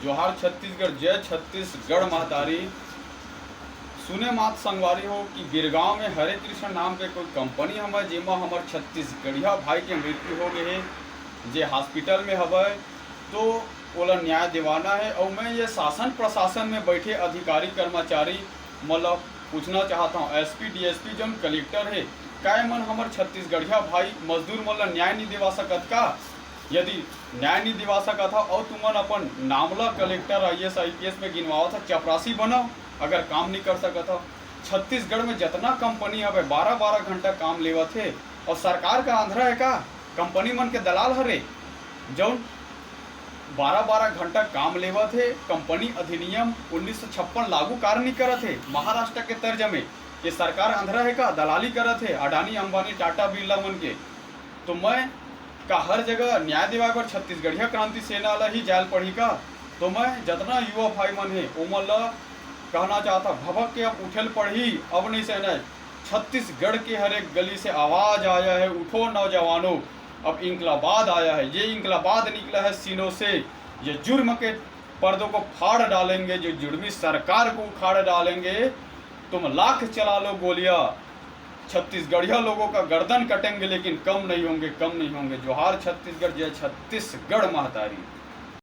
जोहार छत्तीसगढ़, जय छत्तीसगढ़ महतारी। सुने मात संगवारी हो कि गिरगांव में हरे कृष्ण नाम के कोई कंपनी हमें जेमा हमार छत्तीसगढ़िया भाई के मृत्यु हो गए है जे हॉस्पिटल में हवै, तो ओला न्याय दिवाना है। और मैं ये शासन प्रशासन में बैठे अधिकारी कर्मचारी मतलब पूछना चाहता हूँ, एसपी डीएसपी जो कलेक्टर है, क्या मन हमार छत्तीसगढ़िया भाई मजदूर मन न्याय नहीं दिवा सकत का? यदि न्याय नहीं दिवा सकत था और तुमन अपन नामला कलेक्टर IAS IPS में गिनवाओ था, चपरासी बनाओ अगर काम नहीं कर सकत था। छत्तीसगढ़ में जितना कंपनी हवे 12-12 घंटा काम लेवत है और सरकार का आंध्रा है का? कंपनी मन के दलाल हरे जौन 12-12 घंटा काम लेवत है। कंपनी अधिनियम 1956 लागू कार्य नहीं करत है महाराष्ट्र के तर्ज में। ये सरकार आंध्रा है का? दलाली करत है अडानी अंबानी टाटा बिरला मन के। तो मैं का हर जगह न्याय दिवा पर छत्तीसगढ़िया क्रांति सेना ला ही जाल पड़ी का? तो मैं जितना युवा भाई मन है ओमन ला कहना चाहता, भभक के अब उठल पड़ी, अब नहीं सहना है। छत्तीसगढ़ के हर एक गली से आवाज आया है, उठो नौजवानों, अब इंकलाबाद आया है। ये इंकलाबाद निकला है सीनों से, ये जुर्म के पर्दों को फाड़ डालेंगे, जो जुर्मी सरकार को उखाड़ डालेंगे। तुम लाख चला लो गोलियां, छत्तीसगढ़िया लोगों का गर्दन कटेंगे लेकिन कम नहीं होंगे, कम नहीं होंगे। जोहार छत्तीसगढ़, जय छत्तीसगढ़ महतारी।